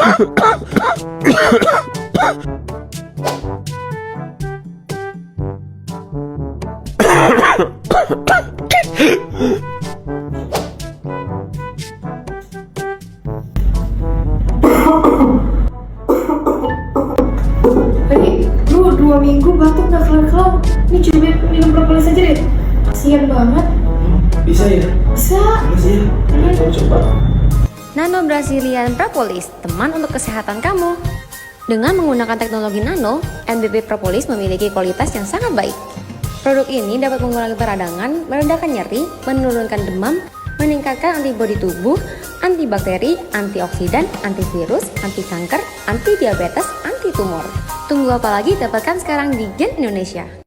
Lu 2 minggu batuk gak kelar-kelar. Ini coba minum propolis aja deh. Kasian banget. Bisa ya? Bisa. Makasih ya. Coba. Nano Brazilian Propolis, teman untuk kesehatan kamu. Dengan menggunakan teknologi nano, NBP Propolis memiliki kualitas yang sangat baik. Produk ini dapat mengurangi peradangan, meredakan nyeri, menurunkan demam, meningkatkan antibodi tubuh, antibakteri, antioksidan, antivirus, anti kanker, anti diabetes, anti tumor. Tunggu apa lagi, dapatkan sekarang di Gen Indonesia.